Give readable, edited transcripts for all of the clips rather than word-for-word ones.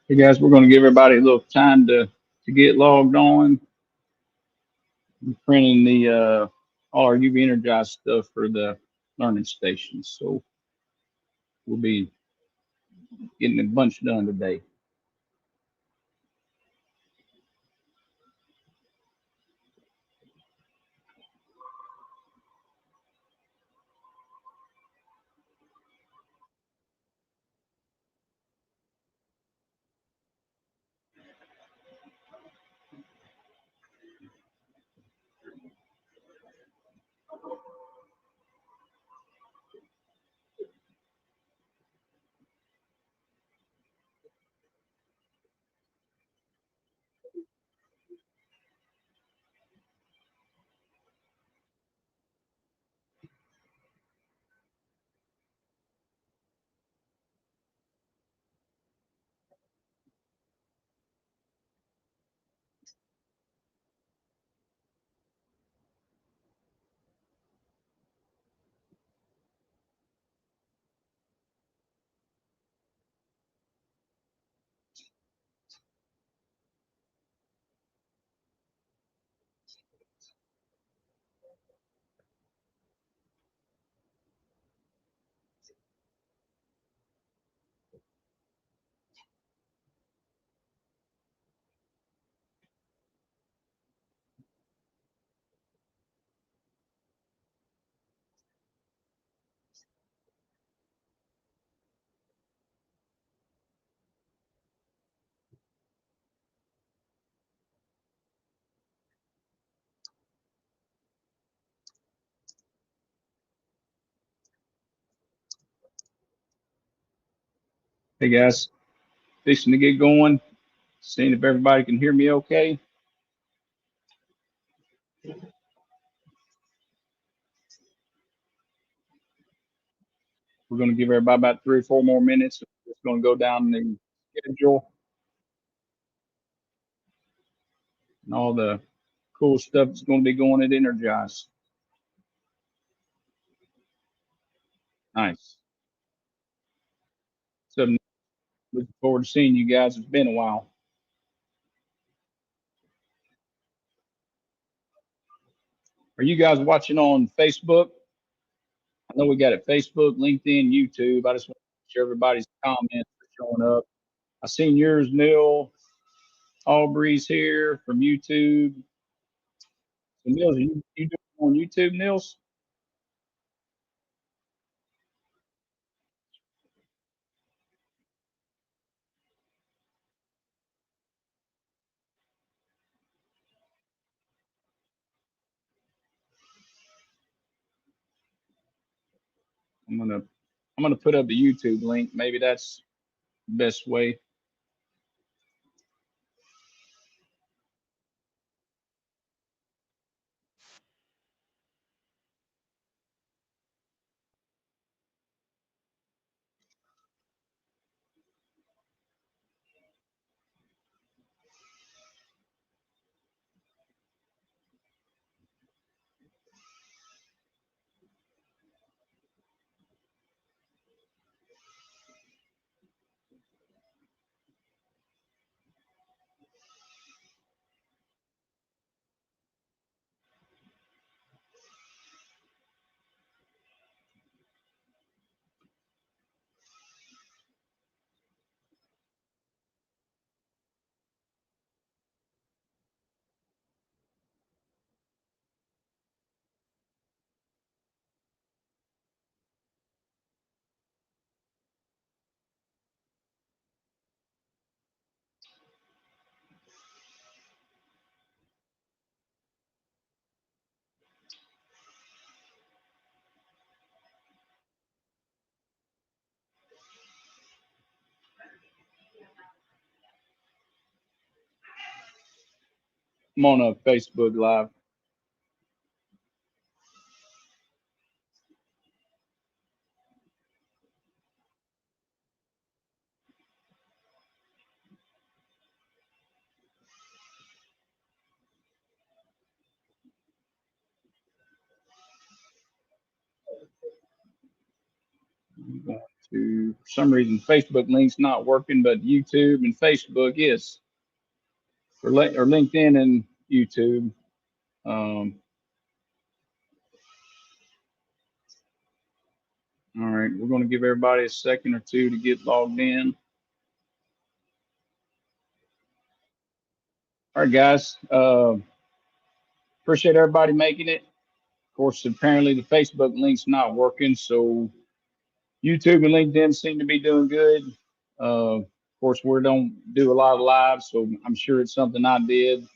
Hey guys, we're going to give everybody a little time to get logged on. I'm printing the all our UV Energize stuff for the learning stations, so we'll be getting a bunch done today. Hey guys, fixing to get going. Seeing if everybody can hear me okay. We're going to give everybody about 3 or 4 more minutes. It's going to go down the schedule and all the cool stuff that's going to be going at Energize. Nice. So looking forward to seeing you guys. It's been a while. Are you guys watching on Facebook? I know we got it Facebook, LinkedIn, YouTube. I just want to make sure everybody's comments are showing up. I seen yours, Neil. Aubrey's here from YouTube. So Nils, you doing it on YouTube, Nils? I'm gonna I'm gonna put up the YouTube link. Maybe that's the best way. I'm on a Facebook Live. I'm going to, for some reason, Facebook link's not working, but YouTube and Facebook is, or LinkedIn and YouTube. All right, we're going to give everybody a second or two to get logged in. All right, guys. Appreciate everybody making it. Of course, apparently the Facebook link's not working, so YouTube and LinkedIn seem to be doing good. Of course, we don't do a lot of lives, so I'm sure it's something I did.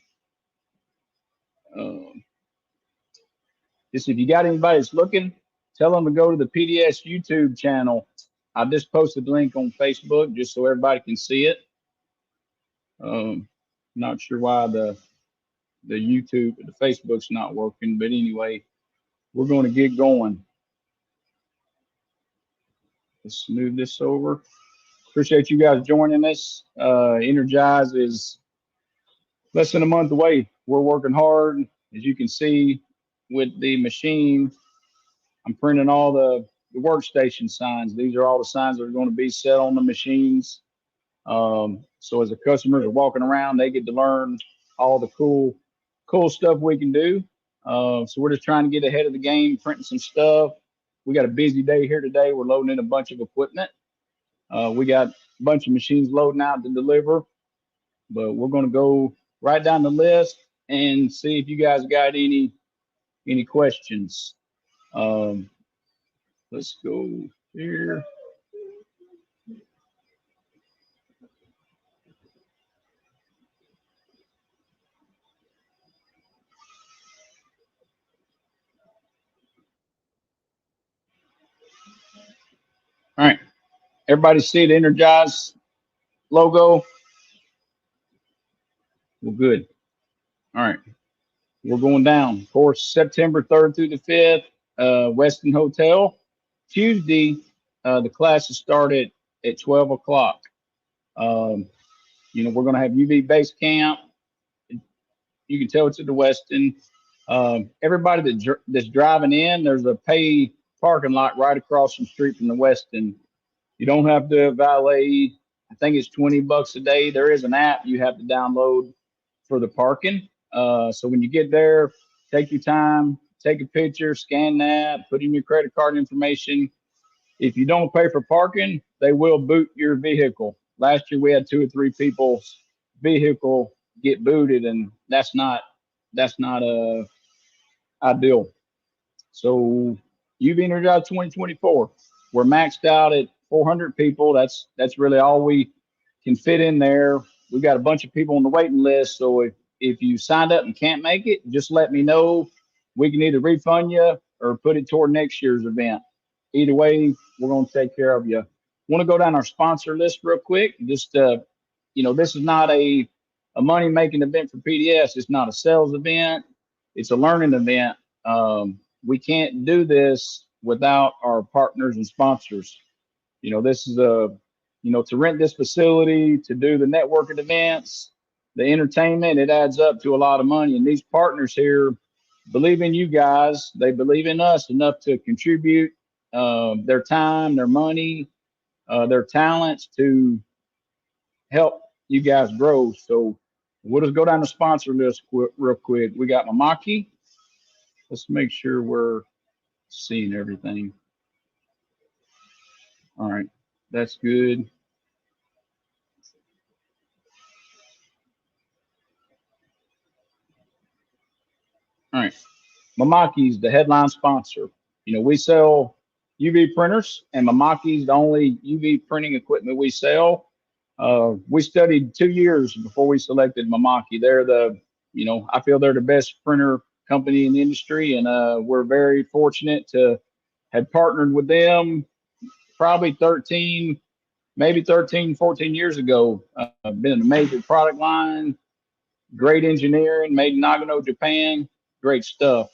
Just if you got anybody that's looking, tell them to go to the PDS YouTube channel. I just posted the link on Facebook just so everybody can see it. Not sure why the YouTube, the Facebook's not working, but anyway, we're going to get going. Let's move this over. Appreciate you guys joining us. Energize is less than a month away. We're working hard, as you can see with the machine. I'm printing all the workstation signs. These are all the signs that are going to be set on the machines. So as the customers are walking around, they get to learn all the cool stuff we can do. So we're just trying to get ahead of the game, printing some stuff. We got a busy day here today. We're loading in a bunch of equipment. We got a bunch of machines loading out to deliver, but we're going to go right down the list and see if you guys got any questions. Let's go here. All right. Everybody see the Energize logo? Well, good. All right. We're going down. Of course, September 3rd through the 5th, Weston Hotel. Tuesday, the classes start at 12 o'clock. We're going to have UV base camp. You can tell it's at the Weston. Everybody that's driving in, there's a pay parking lot right across the street from the Weston. You don't have to valet. I think it's $20 a day. There is an app you have to download for the parking. So when you get there, take your time, take a picture, scan that, put in your credit card information. If you don't pay for parking, they will boot your vehicle. Last year we had 2 or 3 people's vehicle get booted, and that's not ideal. So UV Energize 2024, we're maxed out at 400 people. That's really all we can fit in there. We've got a bunch of people on the waiting list. So if you signed up and can't make it, just let me know. We can either refund you or put it toward next year's event. Either way, we're going to take care of you. Want to go down our sponsor list real quick? Just, this is not a money making event for PDS. It's not a sales event. It's a learning event. We can't do this without our partners and sponsors. This is to rent this facility, to do the networking events, the entertainment, it adds up to a lot of money. And these partners here believe in you guys. They believe in us enough to contribute their time, their money, their talents to help you guys grow. So we'll just go down the sponsor list real quick. We got Mamaki. Let's make sure we're seeing everything. All right, that's good. All right, Mamaki's the headline sponsor. We sell UV printers, and Mamaki's the only UV printing equipment we sell. We studied 2 years before we selected Mamaki. They're I feel they're the best printer company in the industry, and we're very fortunate to have partnered with them probably 14 years ago. Been a major product line, great engineering, made in Nagano, Japan. Great stuff.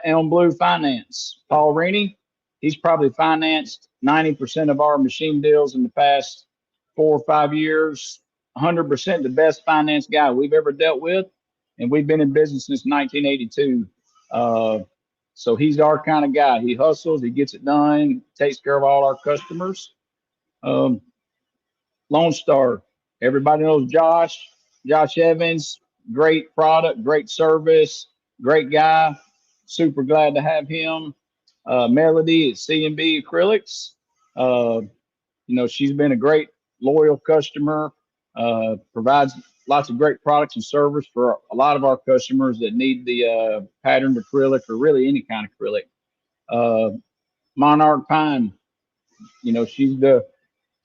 Elm Blue Finance, Paul Rainey. He's probably financed 90% of our machine deals in the past 4 or 5 years. 100% the best finance guy we've ever dealt with, and we've been in business since 1982. So he's our kind of guy. He hustles, he gets it done, takes care of all our customers. Um, Lone Star, everybody knows Josh Evans. Great product, great service, great guy. Super glad to have him. Melody at C&B Acrylics. Uh, she's been a great loyal customer. Provides lots of great products and service for a lot of our customers that need the patterned acrylic or really any kind of acrylic. Monarch Pine, she's the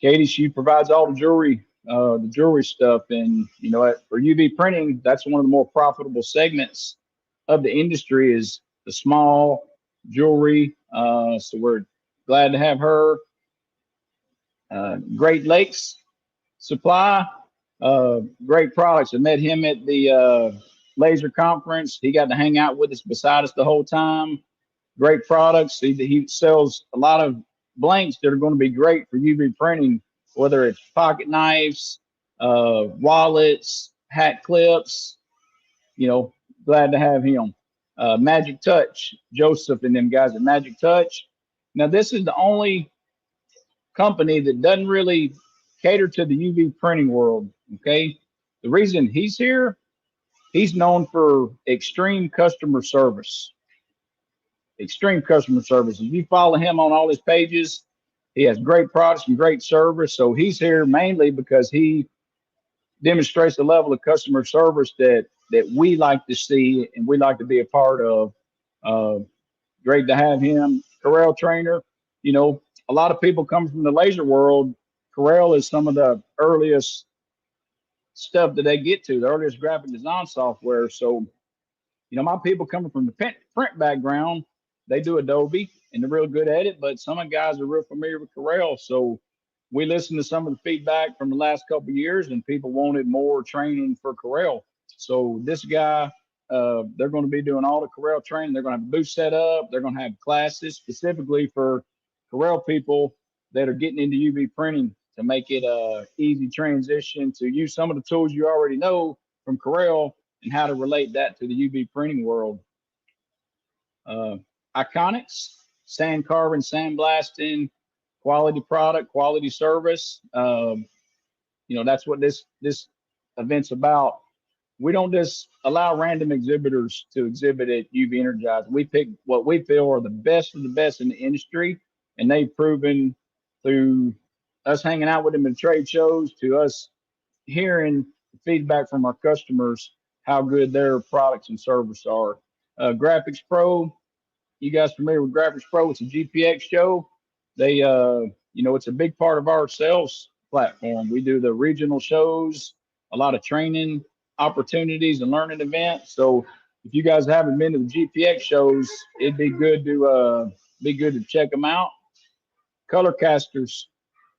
Katie. She provides all the jewelry stuff, and for UV printing, that's one of the more profitable segments of the industry is the small jewelry. So we're glad to have her. Great Lakes Supply, great products. I met him at the laser conference. He got to hang out with us, beside us the whole time. Great products. He sells a lot of blanks that are going to be great for UV printing, whether it's pocket knives, wallets, hat clips. Glad to have him. Magic Touch, Joseph and them guys at Magic Touch. Now, this is the only company that doesn't really cater to the UV printing world. Okay. The reason he's here, he's known for extreme customer service. Extreme customer service. If you follow him on all his pages, he has great products and great service. So he's here mainly because he demonstrates the level of customer service that we like to see and we like to be a part of. Great to have him. Corel Trainer, a lot of people come from the laser world. Corel is some of the earliest stuff that they get to, the earliest graphic design software. So, my people coming from the print background, they do Adobe and they're real good at it, but some of the guys are real familiar with Corel. So we listened to some of the feedback from the last couple of years and people wanted more training for Corel. So this guy, they're going to be doing all the Corel training. They're going to have a booth set up. They're going to have classes specifically for Corel people that are getting into UV printing to make it a easy transition to use some of the tools you already know from Corel and how to relate that to the UV printing world. Iconics, sand carving, sandblasting, quality product, quality service. That's what this event's about. We don't just allow random exhibitors to exhibit at UV Energize. We pick what we feel are the best of the best in the industry, and they've proven through us hanging out with them in trade shows to us hearing feedback from our customers how good their products and service are. Graphics Pro, you guys familiar with Graphics Pro? It's a GPX show. They, it's a big part of our sales platform. We do the regional shows, a lot of training opportunities and learning events. So if you guys haven't been to the GPX shows, it'd be good to check them out. Color casters,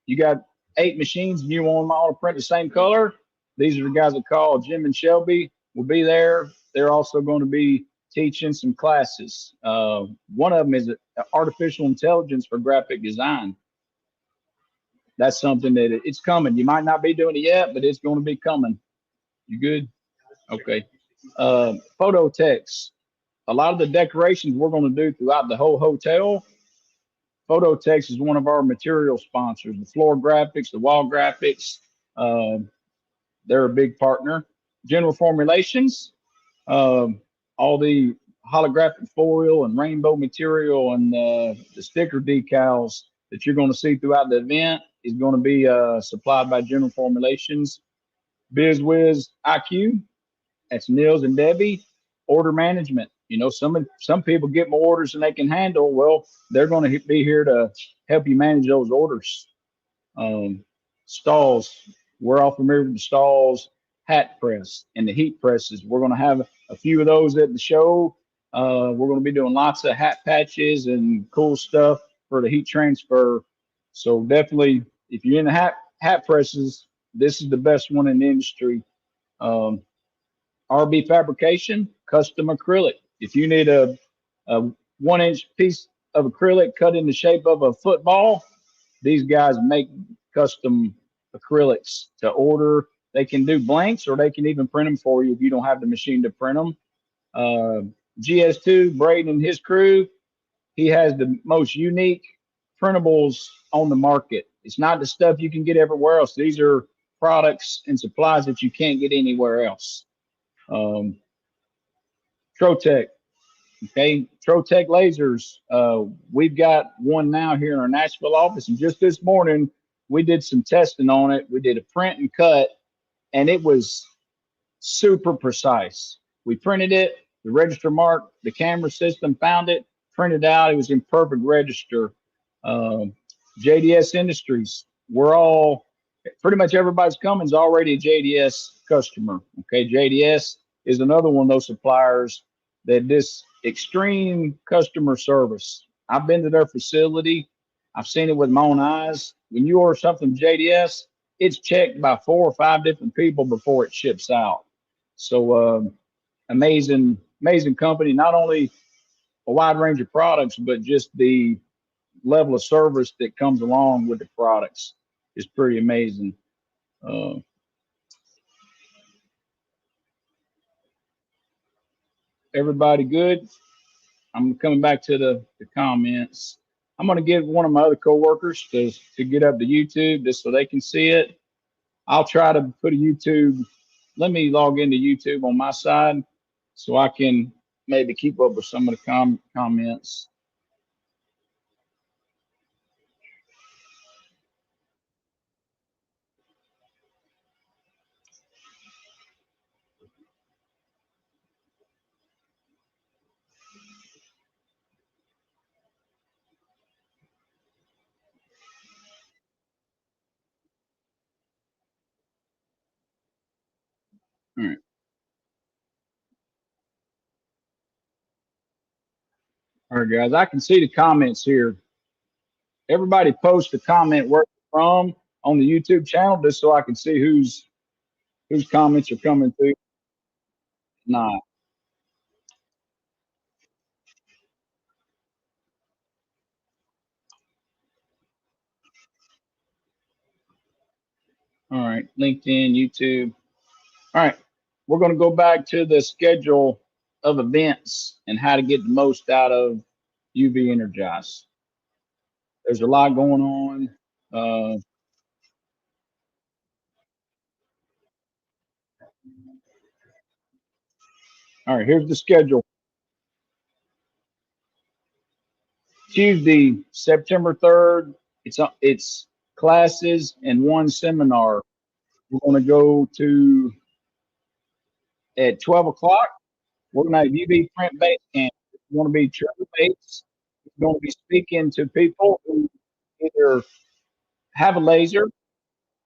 you got 8 machines and you want them all to print the same color. These are the guys that call Jim and Shelby will be there. They're also going to be teaching some classes. One of them is artificial intelligence for graphic design. That's something that it's coming. You might not be doing it yet, but it's going to be coming. You good? Okay. Photo text. A lot of the decorations we're going to do throughout the whole hotel. Photo text is one of our material sponsors. The floor graphics, the wall graphics. They're a big partner. General Formulations. All the holographic foil and rainbow material and the sticker decals that you're going to see throughout the event is going to be supplied by General Formulations. BizWiz IQ, that's Nils and Debbie. Order management. Some people get more orders than they can handle. Well, they're going to be here to help you manage those orders. Stalls, we're all familiar with the Stalls hat press and the heat presses. We're going to have a few of those at the show. We're going to be doing lots of hat patches and cool stuff for the heat transfer. So definitely, if you're in the hat presses, this is the best one in the industry. RB fabrication, custom acrylic. If you need a 1 inch piece of acrylic cut in the shape of a football, these guys make custom acrylics to order. They can do blanks or they can even print them for you if you don't have the machine to print them. GS2, Braden and his crew, he has the most unique printables on the market. It's not the stuff you can get everywhere else. These are products and supplies that you can't get anywhere else. Trotec, okay, Trotec lasers. We've got one now here in our Nashville office, and just this morning we did some testing on it. We did a print and cut, and it was super precise. We printed it, the register mark, the camera system found it, printed out. It was in perfect register. Um, JDS Industries, we're all pretty much everybody's coming is already a JDS customer. Okay, JDS is another one of those suppliers that this extreme customer service. I've been to their facility. I've seen it with my own eyes. When you order something from JDS, it's checked by 4 or 5 different people before it ships out. So amazing, amazing company. Not only a wide range of products, but just the level of service that comes along with the products is pretty amazing. Uh, Everybody good? I'm coming back to the comments. I'm going to get one of my other coworkers to get up to YouTube just so they can see it. I'll try to put a YouTube. Let me log into YouTube on my side so I can maybe keep up with some of the comments. All right. All right, guys. I can see the comments here. Everybody post a comment where they're from on the YouTube channel just so I can see whose comments are coming through. Nah. All right. LinkedIn, YouTube. All right. We're going to go back to the schedule of events and how to get the most out of UV Energize. There's a lot going on. Uh, all right. Here's the schedule. Tuesday, September 3rd. It's classes and one seminar. We're going to go to at 12 o'clock. We're going to have UV print base camp. It's going to be Trevor Bates. He's going to be speaking to people who either have a laser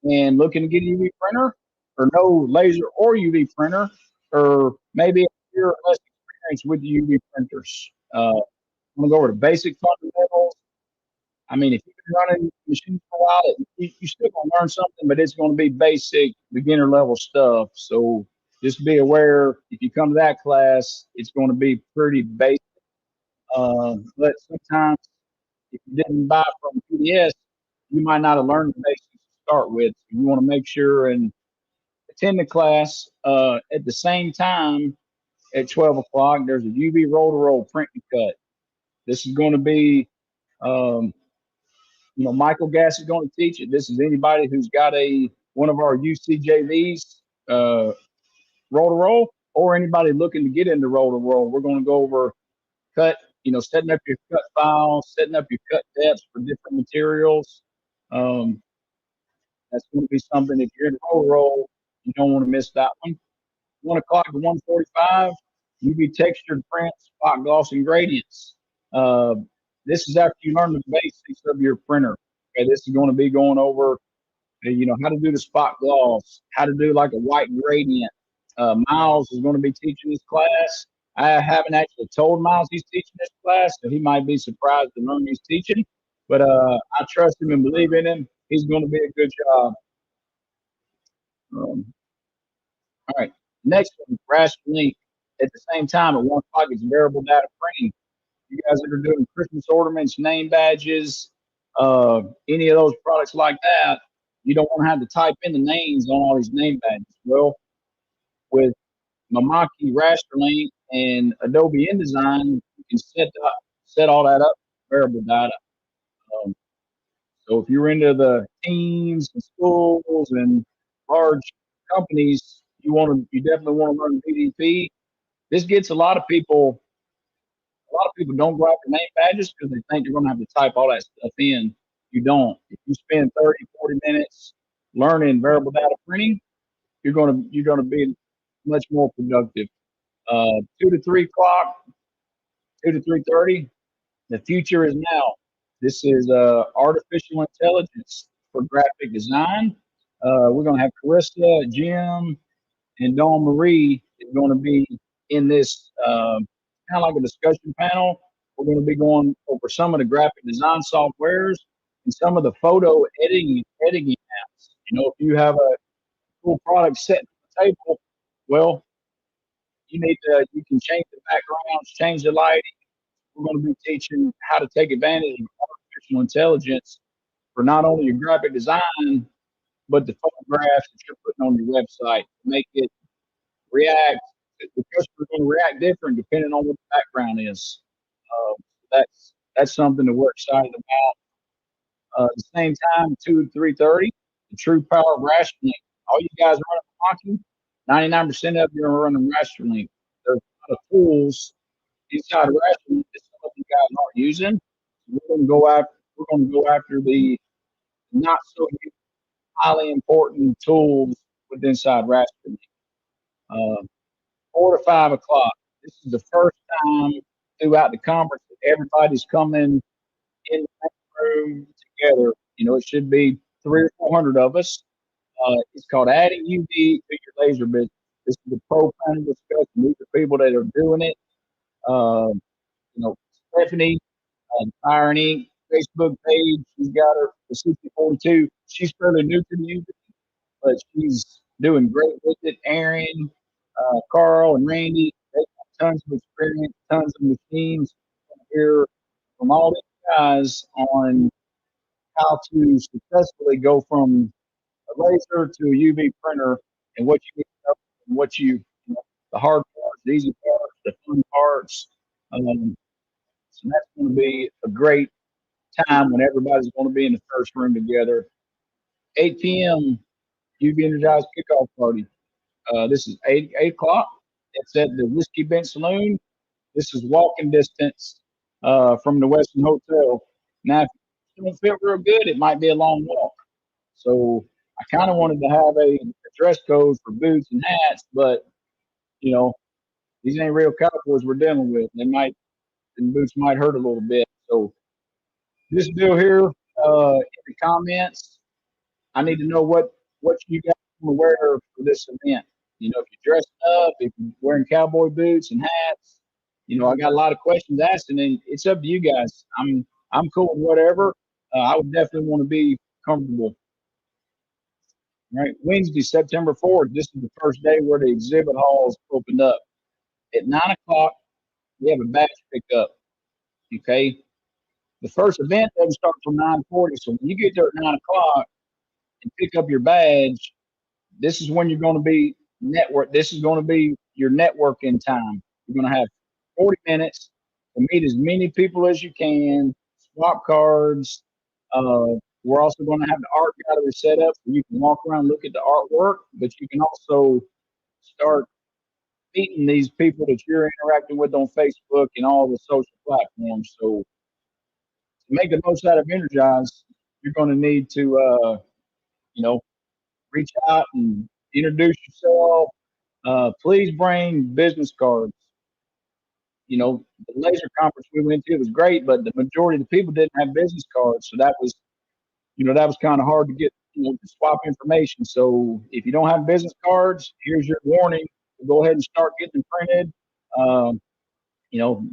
and looking to get a UV printer, or no laser or UV printer, or maybe you're less experienced with the UV printers. I'm going to go over the basic fundamentals. I mean, if you've been running machines for a while, you're still going to learn something, but it's going to be basic, beginner level stuff. So just be aware if you come to that class, it's going to be pretty basic. But sometimes if you didn't buy from PDS, you might not have learned the basics to start with. So you want to make sure and attend the class. At the same time, at 12 o'clock, there's a UV roll to roll print and cut. This is going to be um, Michael Gass is going to teach it. This is anybody who's got one of our UCJVs roll to roll, or anybody looking to get into roll to roll. We're going to go over cut, setting up your cut files, setting up your cut depths for different materials. Um, that's going to be something if you're in roll to roll, you don't want to miss that one. 1 o'clock to 1:45, UV textured prints, spot gloss, and gradients. Uh, this is after you learn the basics of your printer. Okay, this is going to be going over, how to do the spot gloss, how to do like a white gradient. Miles is going to be teaching this class. I haven't actually told Miles he's teaching this class, so he might be surprised to learn he's teaching. But I trust him and believe in him. He's going to be a good job. All right. Next one, Raster Link. At the same time, at 1 o'clock, it's variable data printing. You guys that are doing Christmas ornaments, name badges, any of those products like that, you don't want to have to type in the names on all these name badges. Well, with Mamaki Raster Link and Adobe InDesign, you can set all that up variable data. Um, so if you're into the teams and schools and large companies, you definitely want to learn PDP. This gets a lot of people. A lot of people don't go after name badges because they think you're going to have to type all that stuff in. You don't. If you spend 30, 40 minutes learning variable data printing, you're going to be much more productive. 2 to 3 o'clock, 2 to 3:30. The future is now. This is artificial intelligence for graphic design. We're going to have Carissa, Jim, and Dawn Marie is going to be in this kind of like a discussion panel. We're going to be going over some of the graphic design softwares and some of the photo editing apps. If you have a cool product set on the table, well, you can change the backgrounds, change the lighting. We're going to be teaching how to take advantage of artificial intelligence for not only your graphic design, but the photographs that you're putting on your website to make it react. The customer's going to react different depending on what the background is. Uh, that's something that we're excited about. At the same time, 2 to 3:30, the true power of rationing. All you guys running hockey, 99% of you are running rationing. There's a lot of tools inside of rationing that some of you guys aren't using. We're going to go after the not so highly important tools with inside rationing. Uh, 4 to 5 o'clock. This is the first time throughout the conference that everybody's coming in the same room together. It should be 300 or 400 of us. It's called Adding UV to Your Laser Business. This is the pro panel discussion. These are people that are doing it. Uh, Stephanie, Iron Inc. Facebook page. She's got her the 6042. She's fairly new to the UV, but she's doing great with it. Aaron, Carl, and Randy, they got tons of experience, tons of machines. Here from all these guys on how to successfully go from a laser to a UV printer and what you need to know and the hard parts, the easy parts, the fun parts. So that's going to be a great time when everybody's going to be in the first room together. 8 p.m. UV Energize kickoff party. This is 8 o'clock. It's at the Whiskey Bench Saloon. This is walking distance from the Westin Hotel. Now, if you don't feel real good, it might be a long walk. So I kind of wanted to have a dress code for boots and hats, but these ain't real cowboys we're dealing with. The boots might hurt a little bit. So this deal here in the comments, I need to know what you guys want to wear for this event. If you're dressing up, if you're wearing cowboy boots and hats, I got a lot of questions asking, and it's up to you guys. I'm cool with whatever. I would definitely want to be comfortable. All right, Wednesday, September 4th. This is the first day where the exhibit halls opened up. At 9 o'clock, we have a batch pickup. Okay, the first event doesn't start till 9:40. So when you get there at 9 o'clock and pick up your badge, this is when you're going to be network. This is going to be your networking time. You're going to have 40 minutes to meet as many people as you can, swap cards. We're also going to have the art gallery set up so you can walk around and look at the artwork, but you can also start meeting these people that you're interacting with on Facebook and all the social platforms. So to make the most out of Energize, you're going to need to, reach out and introduce yourself. Please bring business cards. The laser conference we went to was great, but the majority of the people didn't have business cards. So that was kind of hard to get, to swap information. So if you don't have business cards, here's your warning. Go ahead and start getting them printed. Um,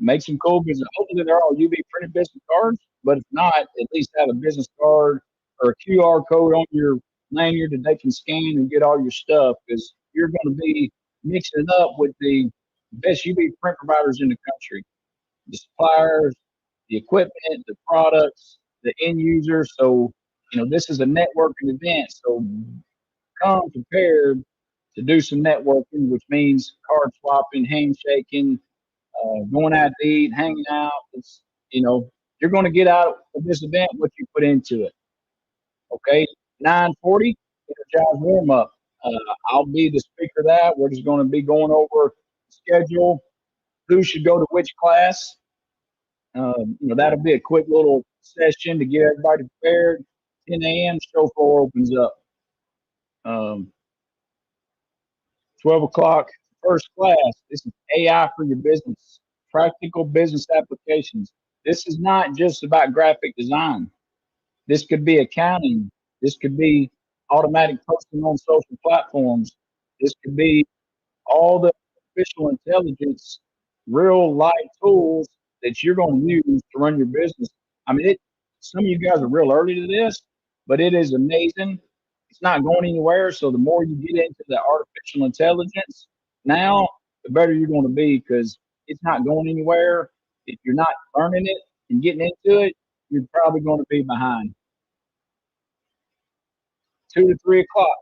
make some cool business. Hopefully they're all UV printed business cards, but if not, at least have a business card or a QR code on your lanyard that they can scan and get all your stuff because you're going to be mixing it up with the best UV print providers in the country, the suppliers, the equipment, the products, the end users. So, this is a networking event. So come prepared to do some networking, which means card swapping, handshaking, going out to eat, hanging out. You know, you're going to get out of this event what you put into it. Okay, 9:40, Energize warm up. Uh, I'll be the speaker of that. We're just going to be going over the schedule, who should go to which class. That'll be a quick little session to get everybody prepared. 10 a.m. show floor opens up. Um, 12 o'clock, first class. This is AI for your business, practical business applications. This is not just about graphic design. This could be accounting. This could be automatic posting on social platforms. This could be all the artificial intelligence, real life tools that you're going to use to run your business. I mean, some of you guys are real early to this, but it is amazing. It's not going anywhere. So the more you get into the artificial intelligence now, the better you're going to be because it's not going anywhere. If you're not learning it and getting into it, you're probably going to be behind. 2 to 3 o'clock.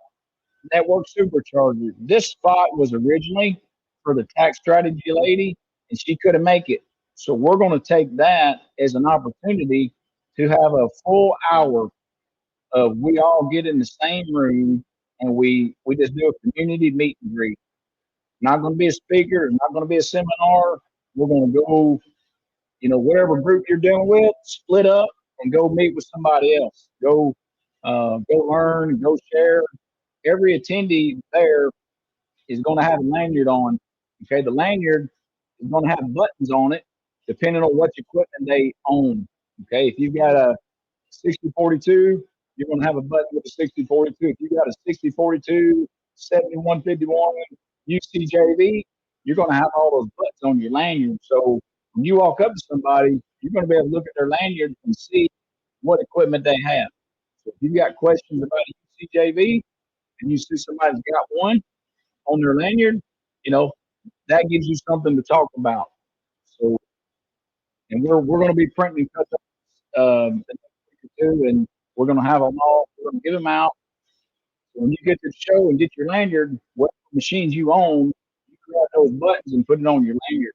Network Supercharger. This spot was originally for the tax strategy lady, and she couldn't make it. So we're going to take that as an opportunity to have a full hour of we all get in the same room and we just do a community meet and greet. Not going to be a speaker, not going to be a seminar. We're going to go, whatever group you're dealing with, split up and go meet with somebody else. Go learn, go share. Every attendee there is going to have a lanyard on. Okay, the lanyard is going to have buttons on it depending on what equipment they own. Okay, if you've got a 6042, you're going to have a button with a 6042. If you've got a 6042 7151 UCJV, you're going to have all those buttons on your lanyard. So when you walk up to somebody, you're going to be able to look at their lanyard and see what equipment they have. So if you've got questions about UCJV and you see somebody's got one on their lanyard, you know, that gives you something to talk about. So, and we're going to be printing cut the next week or two, and we're going to have them all. We're going to give them out. So when you get to the show and get your lanyard, what machines you own, you grab those buttons and put it on your lanyard.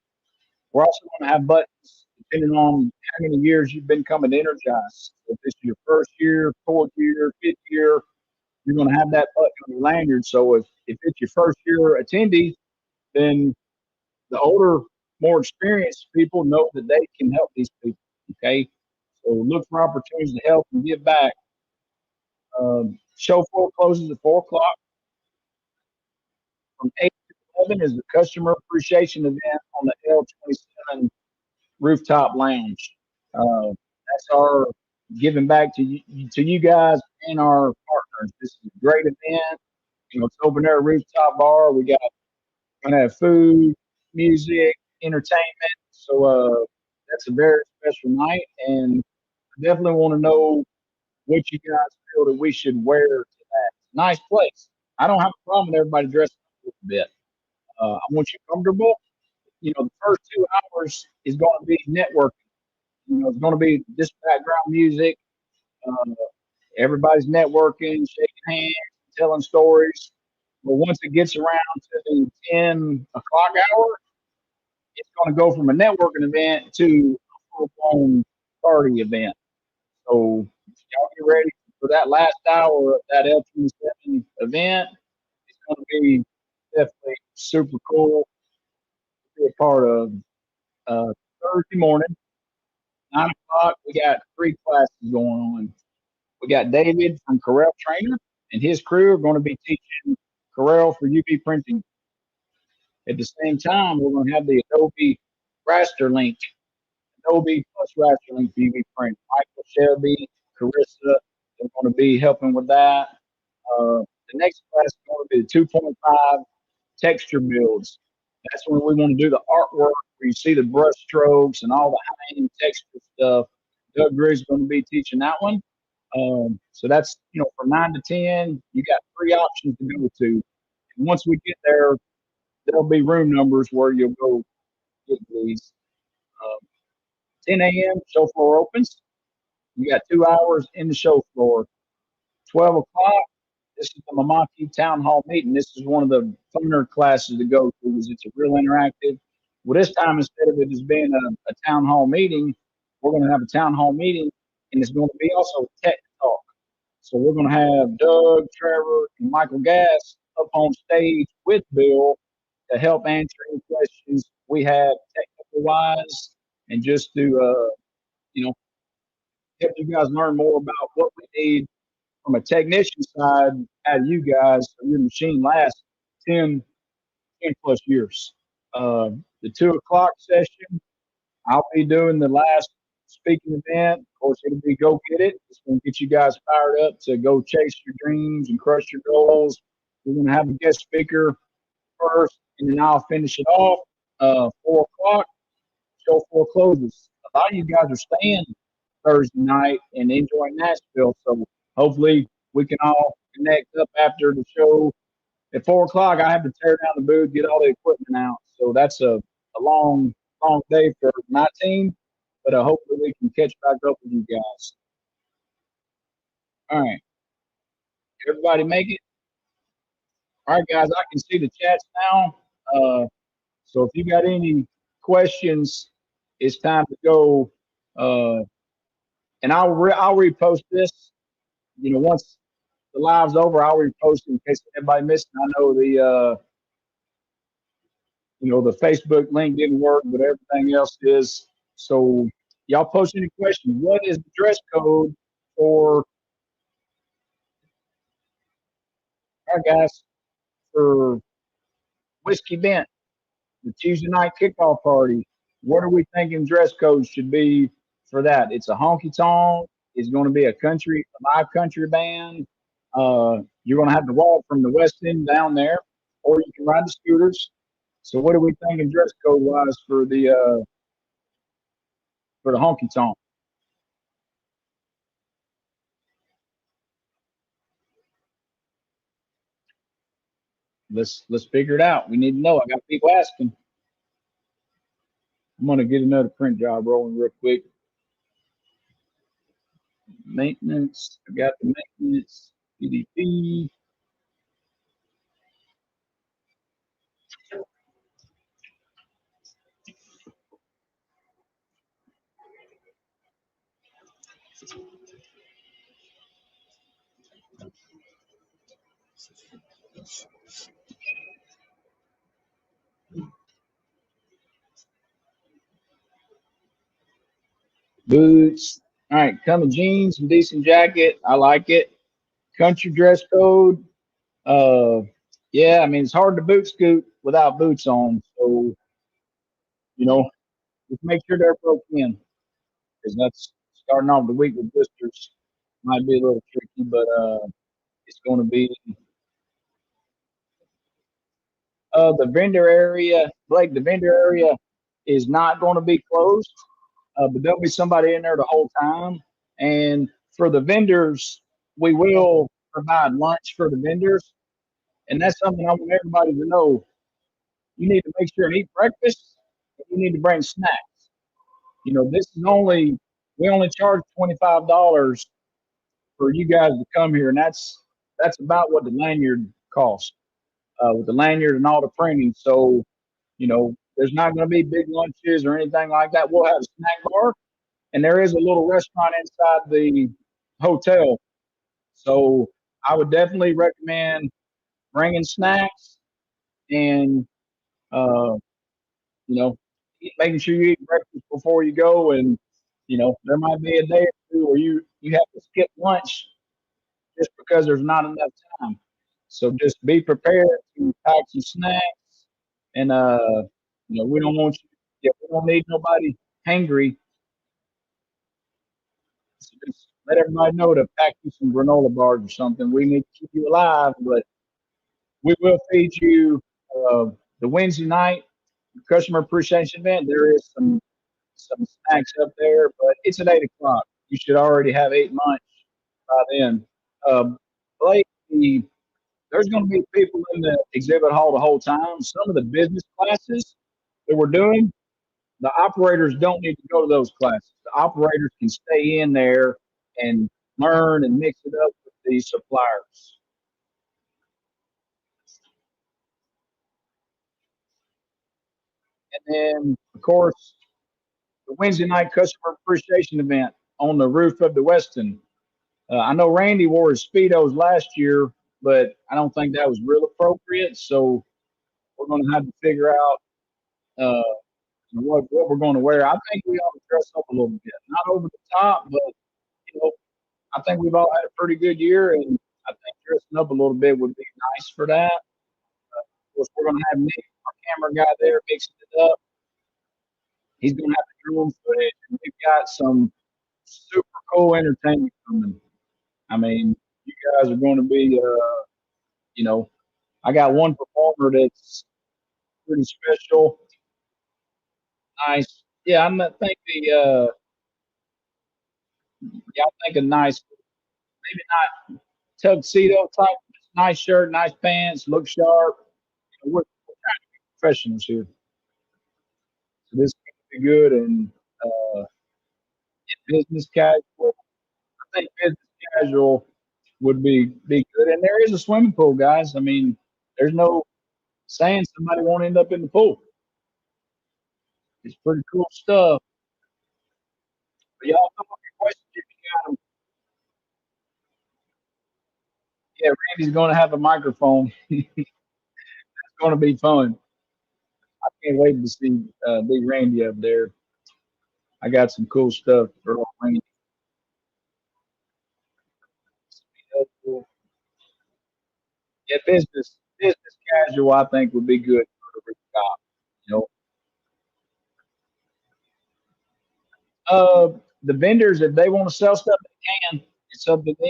We're also going to have buttons depending on how many years you've been coming to Energize. So if this is your first year, fourth year, fifth year, you're going to have that button on your lanyard. So if it's your first year attendee, then the older, more experienced people know that they can help these people. Okay, so look for opportunities to help and give back. Show floor closes at 4 o'clock. From 8 to 11 is the customer appreciation event on the L27 rooftop lounge. That's our giving back to you guys and our partners. This is a great event. It's open air rooftop bar. We got gonna have food, music, entertainment. So that's a very special night, and I definitely want to know what you guys feel that we should wear to that. Nice place. I don't have a problem with everybody dressing up a little bit. I want you comfortable. The first 2 hours is going to be networking. It's going to be this background music. Uh, Everybody's networking, shaking hands, telling stories. But once it gets around to the 10 o'clock hour, it's going to go from a networking event to a full-blown party event. So y'all get ready for that last hour of that L27 event. It's going to be definitely super cool to be a part of. Thursday morning, 9 o'clock, we got 3 classes going on. We got David from Corel Trainer and his crew are going to be teaching Corel for UV printing. At the same time, we're going to have the Adobe raster link, Adobe plus raster link for UV print. Michael Shelby, Carissa, they're going to be helping with that. The next class is going to be the 2.5 texture builds. That's when we want to do the artwork where you see the brush strokes and all the high-end texture stuff. Doug Griggs is going to be teaching that one. So that's, from 9 to 10, you got 3 options to go to. And once we get there, there'll be room numbers where you'll go get these. Uh, 10 a.m. show floor opens. You got 2 hours in the show floor. 12 o'clock. This is the Mamonte Town Hall meeting. This is one of the funner classes to go to because it's a real interactive. Well, this time, instead of it just being a town hall meeting, we're going to have a town hall meeting, and it's going to be also tech talk. So we're going to have Doug, Trevor, and Michael Gass up on stage with Bill to help answer any questions we have technical wise, and just to you know help you guys learn more about what we need from a technician side out of you guys so your machine lasts 10, 10 plus years. The 2 o'clock session, I'll be doing the last speaking event. Of course, it'll be Go Get It. It's going to get you guys fired up to go chase your dreams and crush your goals. We're going to have a guest speaker first, and then I'll finish it off. 4 o'clock, show floor closes. A lot of you guys are staying Thursday night and enjoying Nashville, so hopefully we can all connect up after the show. At 4 o'clock, I have to tear down the booth, get all the equipment out. So that's a long, long day for my team, but hopefully we can catch back up with you guys. All right. Everybody make it? All right, guys, I can see the chats now. So if you got any questions, it's time to go. And I'll repost this. Once the live's over, I'll repost it in case anybody missed it. I know the Facebook link didn't work, but everything else is. So y'all post any questions. What is the dress code for our guys for Whiskey Bent, the Tuesday night kickoff party? What are we thinking dress code should be for that? It's a honky tonk. It's going to be a live country band. You're going to have to walk from the west end down there, or you can ride the scooters. So what are we thinking dress code wise for the honky tonk? Let's figure it out. We need to know. I got people asking. I'm gonna get another print job rolling real quick. Maintenance. I got the maintenance. PDP. Boots. All right, coming jeans, some decent jacket. I like it. Country dress code. Uh, yeah, I mean it's hard to boot scoot without boots on. So you know, just make sure they're broke in because that's starting off the week with blisters might be a little tricky, but it's going to be the vendor area. Blake, the vendor area is not going to be closed, but there'll be somebody in there the whole time. And for the vendors, we will provide lunch for the vendors. And that's something I want everybody to know. You need to make sure and eat breakfast. And you need to bring snacks. This is we only charge $25 for you guys to come here, and that's about what the lanyard costs with the lanyard and all the printing. So, there's not going to be big lunches or anything like that. We'll have a snack bar, and there is a little restaurant inside the hotel. So, I would definitely recommend bringing snacks and uh, making sure you eat breakfast before you go. And there might be a day or two where you have to skip lunch just because there's not enough time. So just be prepared to pack some snacks, and we don't want you. Yeah, we don't need nobody hangry. So just let everybody know to pack you some granola bars or something. We need to keep you alive, but we will feed you the Wednesday night customer appreciation event. There is some snacks up there, but it's at 8 o'clock. You should already have ate lunch by then. Blake, there's going to be people in the exhibit hall the whole time. Some of the business classes that we're doing, the operators don't need to go to those classes. The operators can stay in there and learn and mix it up with these suppliers. And then, of course, the Wednesday night customer appreciation event on the roof of the Westin. I know Randy wore his Speedos last year, but I don't think that was real appropriate. So we're going to have to figure out what we're going to wear. I think we ought to dress up a little bit, not over the top, but you know, I think we've all had a pretty good year, and I think dressing up a little bit would be nice for that. Of course, we're going to have Nick, our camera guy, there mixing it up. He's going to have the drone footage, and we've got some super cool entertainment coming. I mean, you guys are going to be, you know, I got one performer that's pretty special, nice. Yeah, I'm not think the yeah, I think a nice, maybe not tuxedo type, nice shirt, nice pants, look sharp. We're trying to be professionals here, so this could be good. And uh, business casual, I think business casual would be good. And there is a swimming pool, guys. I mean, there's no saying somebody won't end up in the pool. It's pretty cool stuff. But y'all come up with your questions if you got them. Yeah, Randy's going to have a microphone. It's going to be fun. I can't wait to see Big Randy up there. I got some cool stuff for Randy. Yeah, business casual, I think would be good for the job. You the vendors, if they want to sell stuff, they can. It's up to them.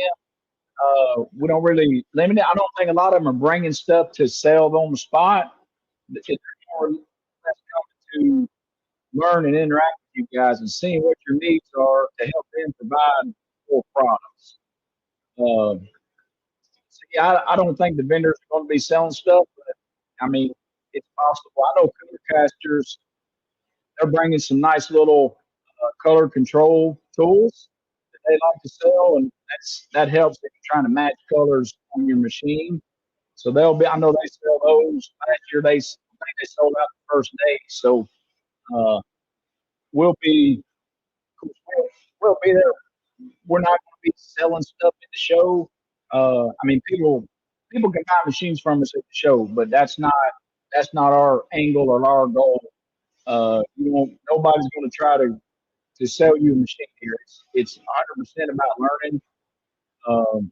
We don't really limit it. I don't think a lot of them are bringing stuff to sell on the spot. It's more or less coming to learn and interact with you guys and seeing what your needs are to help them provide more products. So yeah, I don't think the vendors are going to be selling stuff, but I mean, it's possible. I know color casters, they're bringing some nice little color control tools that they like to sell, and that helps if you're trying to match colors on your machine. So they'll be. I know they sell those. Last year I think they sold out the first day. So uh, we'll be we'll be there. We're not going to be selling stuff at the show. I mean, people can buy machines from us at the show, but that's not our angle or our goal. Nobody's going to try to sell you a machine here. It's 100% about learning. Um,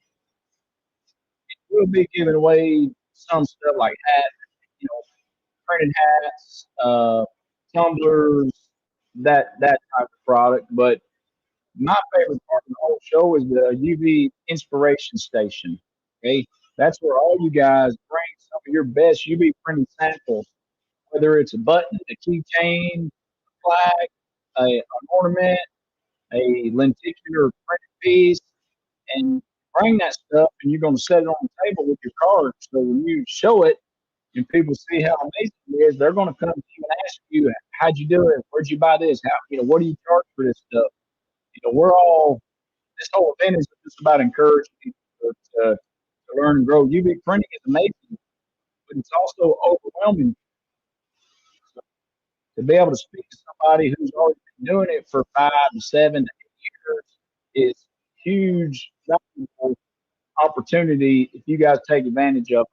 we'll be giving away some stuff like hats, you know, printed hats, tumblers, that type of product. But my favorite part of the whole show is the UV Inspiration Station. Okay, that's where all you guys bring some of your best UV printing samples, whether it's a button, a keychain, a flag, an ornament, a lenticular printed piece, and bring that stuff, and you're going to set it on the table with your card. So when you show it and people see how amazing it is, they're going to come to you and ask you, "How'd you do it? Where'd you buy this? What do you charge for this stuff?" This whole event is just about encouraging people to learn and grow. UV printing is amazing, but it's also overwhelming. So to be able to speak to somebody who's already been doing it for 5 to 7 to 8 years is huge, valuable opportunity if you guys take advantage of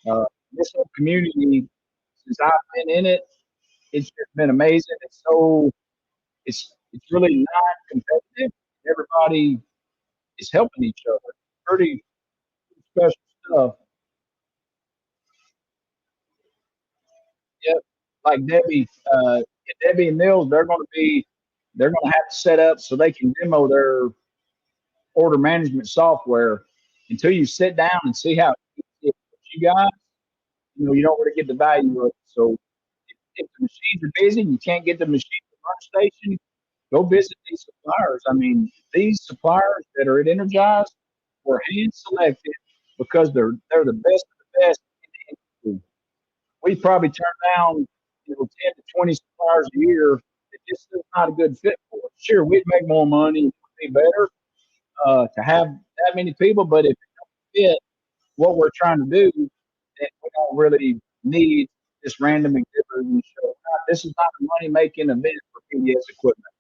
it. This whole community, since I've been in it, it's just been amazing. It's really not competitive. Everybody is helping each other. Pretty special stuff. Yep. Like Debbie and Nils, they're going to have to set up so they can demo their order management software. Until you sit down and see how you guys, you don't really get the value of it. So if the machines are busy and you can't get the machine to the workstation, go visit these suppliers. I mean, these suppliers that are at Energize were hand selected because they're the best of the best in the industry. We probably turn down 10 to 20 suppliers a year. It just is not a good fit for us. Sure, we'd make more money, it'd be better to have that many people, but if it don't fit what we're trying to do, then we don't really need this random exhibitor and show. This is not a money making event for PDS equipment.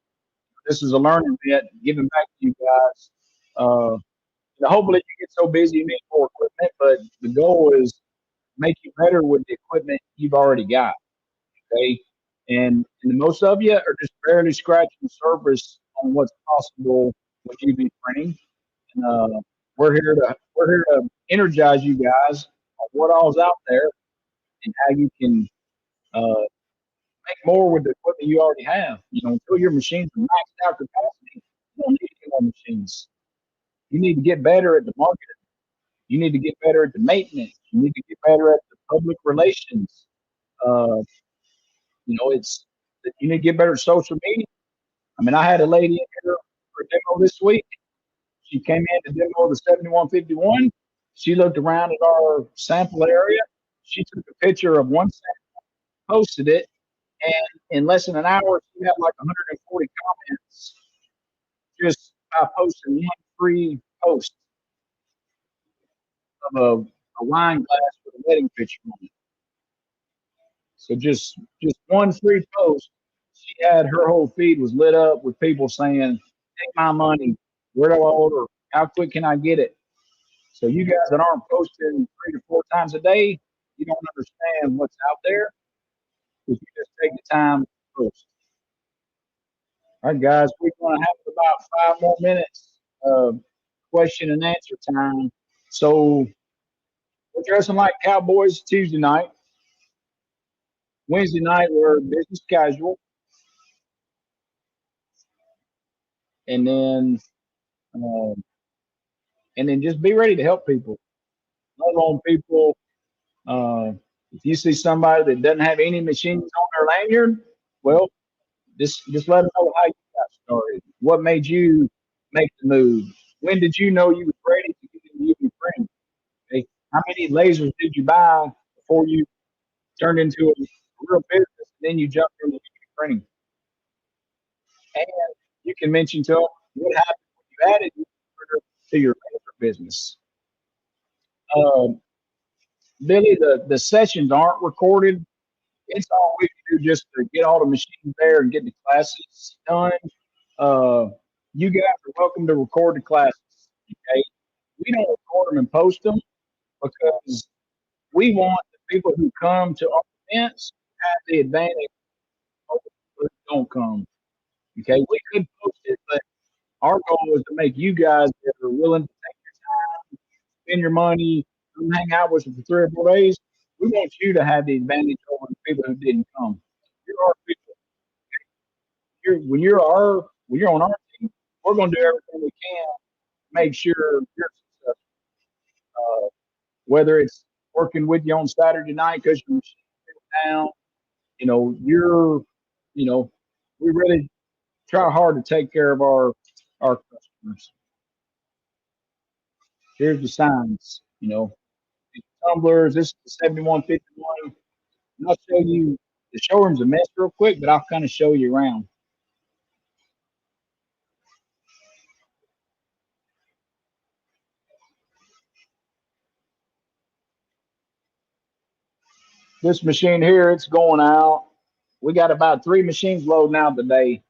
This is a learning event, giving back to you guys. Hopefully you get so busy you need more equipment, but the goal is make you better with the equipment you've already got. Okay, and most of you are just barely scratching the surface on what's possible with UV printing. And, we're here to energize you guys on what all's out there and how you can uh, make more with the equipment you already have. Until your machines are maxed out capacity, you don't need any more machines. You need to get better at the marketing. You need to get better at the maintenance. You need to get better at the public relations. Uh, it's you need to get better at social media. I mean, I had a lady in here for a demo this week. She came in to demo the 7151. She looked around at our sample area. She took a picture of one sample, posted it, and in less than an hour, she had like 140 comments just by posting one free post of a wine glass with a wedding picture on it. So just one free post, she had her whole feed was lit up with people saying, "Take my money. Where do I order? How quick can I get it?" So you guys that aren't posting 3 to 4 times a day, you don't understand what's out there if you just take the time to post. All right, guys, we're going to have about 5 more minutes of question and answer time. So we're dressing like cowboys Tuesday night. Wednesday night, we're business casual. And then uh, and then just be ready to help people. Love on people. If you see somebody that doesn't have any machines on their lanyard, well, just let them know how you got started. What made you make the move? When did you know you was ready to get into UV printing? Okay? How many lasers did you buy before you turned into a real business? And then you jumped into UV printing. And you can mention to them what happened when you added UV printer to your laser business. Um, Billy, the sessions aren't recorded. It's all we can do just to get all the machines there and get the classes done. Uh, you guys are welcome to record the classes. Okay, we don't record them and post them because we want the people who come to our events to have the advantage over those who don't come. Okay, we could post it, but our goal is to make you guys that are willing to take your time, spend your money, come hang out with us for 3 or 4 days. We want you to have the advantage over the people who didn't come. You're our people. When you're on our team, we're going to do everything we can to make sure you're successful. Whether it's working with you on Saturday night because you're down, you're, you know, we really try hard to take care of our customers. Here's the signs, tumblers. This is the 7151. And I'll show you the showroom's a mess real quick, but I'll kind of show you around. This machine here, it's going out. We got about 3 machines loading out today.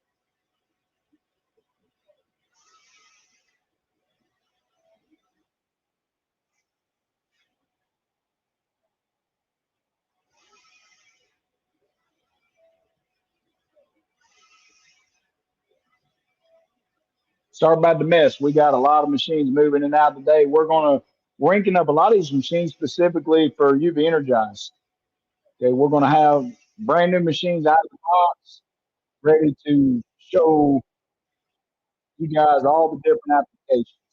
Sorry about the mess. We got a lot of machines moving in and out today. We're inking up a lot of these machines specifically for UV Energize. Okay, we're gonna have brand new machines out of the box, ready to show you guys all the different applications.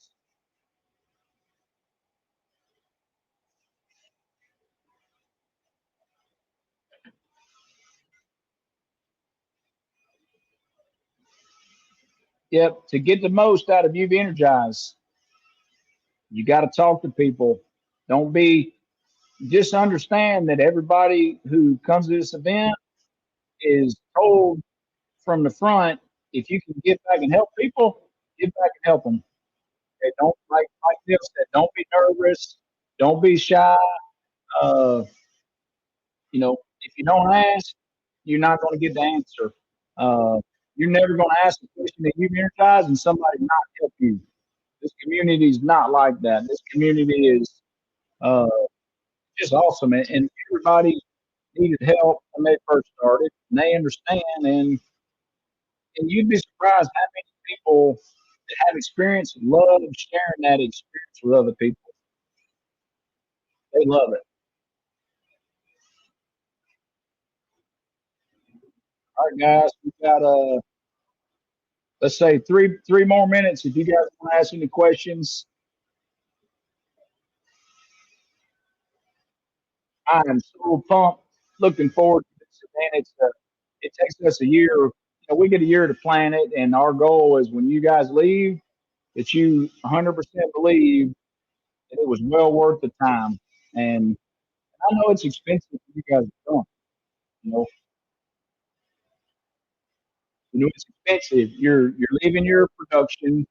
Yep, to get the most out of UV Energize, you got to talk to people. Don't be, just understand that everybody who comes to this event is told from the front, if you can give back and help people, give back and help them. Okay, don't, like Bill said, don't be nervous, don't be shy. Uh, if you don't ask, you're not going to get the answer. Uh, you're never going to ask a question that you've energized and somebody not help you. This community is not like that. This community is uh, just awesome, and everybody needed help when they first started, and they understand. And you'd be surprised how many people that have experience love sharing that experience with other people. They love it. All right, guys, we got let's say three more minutes. If you guys want to ask any questions, I am so pumped. Looking forward to this event. It takes us a year. We get a year to plan it, and our goal is when you guys leave, that you 100% believe that it was well worth the time. And I know it's expensive for you guys to come. You know, it's expensive. You're leaving your production.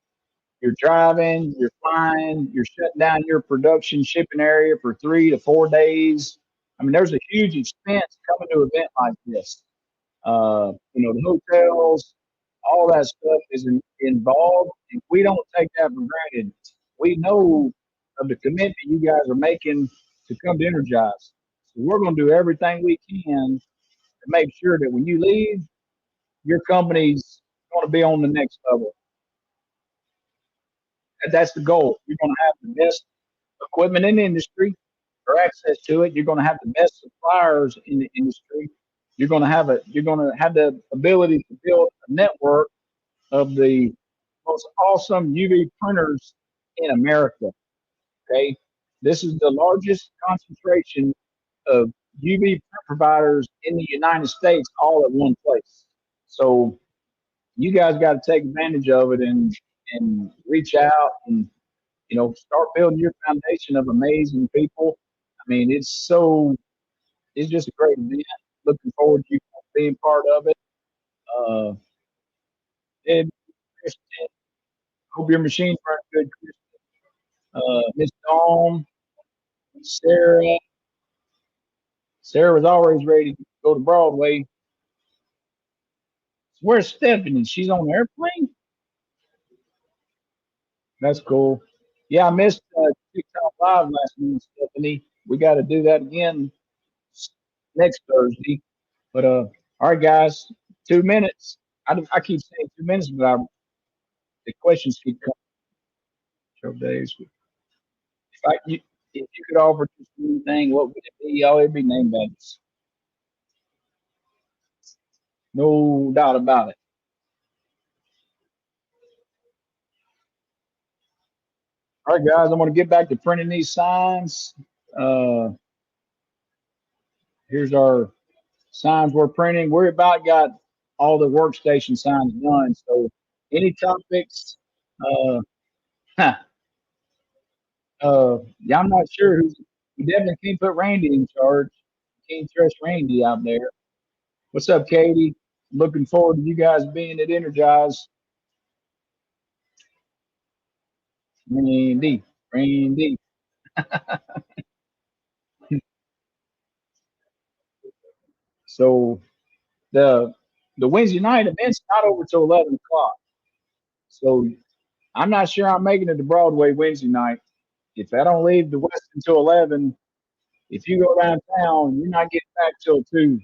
You're driving, you're flying, you're shutting down your production shipping area for 3 to 4 days. I mean, there's a huge expense coming to an event like this. The hotels, all that stuff is involved, and we don't take that for granted. We know of the commitment you guys are making to come to Energize. So we're going to do everything we can to make sure that when you leave, your company's going to be on the next level. And that's the goal. You're going to have the best equipment in the industry or access to it. You're going to have the best suppliers in the industry. You're going to have the ability to build a network of the most awesome UV printers in America. Okay, this is the largest concentration of UV print providers in the United States, all at one place. So you guys got to take advantage of it and reach out and start building your foundation of amazing people. I mean, it's just a great event. Looking forward to you being part of it. Uh, and Kristen, hope your machine's running good, Kristen. Miss Dawn, Sarah. Sarah was always ready to go to Broadway. Where's Stephanie? She's on the airplane? That's cool. Yeah, I missed TikTok Live last night, Stephanie. We got to do that again next Thursday. But all right, guys, 2 minutes. I keep saying 2 minutes, but the questions keep coming. Show days. If you could offer just anything, what would it be? Oh, it'd be name badges. No doubt about it. All right, guys, I'm going to get back to printing these signs. Uh, Here's our signs we're printing. We're about got all the workstation signs done. So any topics? Uh, yeah, I'm not sure who's. We definitely can't put Randy in charge. Can't trust Randy out there. What's up, Katie? Looking forward to you guys being at Energize. Randy. So the Wednesday night event's not over till 11 o'clock. So I'm not sure I'm making it to Broadway Wednesday night. If I don't leave the West until 11, if you go downtown, you're not getting back till 2.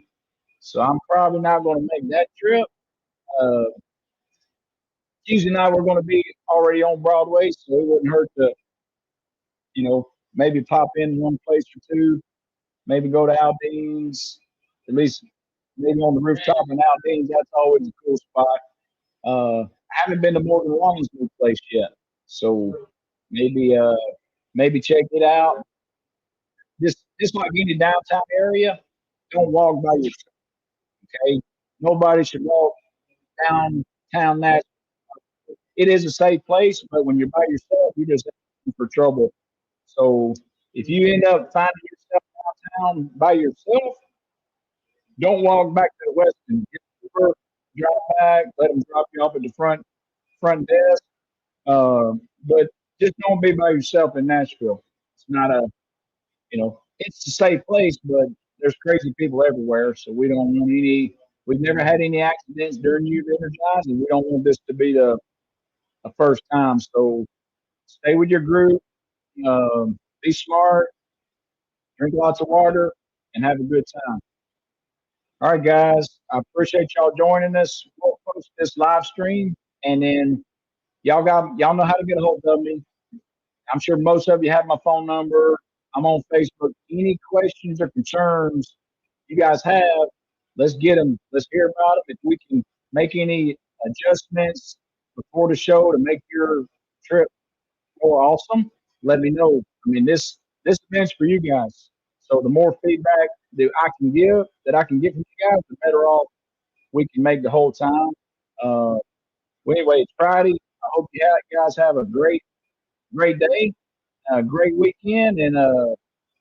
So I'm probably not going to make that trip. Uh, Tuesday night we're going to be already on Broadway, so it wouldn't hurt to, maybe pop in one place or two, maybe go to Aldean's, at least maybe on the rooftop in Aldean's. That's always a cool spot. I haven't been to Morgan Wallen's new place yet, so maybe maybe check it out. Just like any downtown area, don't walk by yourself. Okay, nobody should walk downtown. That it is a safe place, but when you're by yourself, you're just asking for trouble. So If you end up finding yourself downtown by yourself, don't walk back to the Westin. Get to work, drive back, let them drop you off at the front desk. But just don't be by yourself in Nashville. It's not a, it's a safe place, but there's crazy people everywhere. So we don't want any. We've never had any accidents during UV Energize, and we don't want this to be the first time. So stay with your group, be smart, drink lots of water, and have a good time. All right, guys. I appreciate y'all joining us. We'll post this live stream, and then y'all know how to get a hold of me. I'm sure most of you have my phone number. I'm on Facebook. Any questions or concerns you guys have, let's get them. Let's hear about them. If we can make any adjustments before the show to make your trip more awesome, let me know. I mean, this event's for you guys. So the more feedback that I can get from you guys, the better off we can make the whole time. Uh, well, anyway, it's Friday. I hope you guys have a great day, a great weekend, and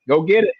go get it.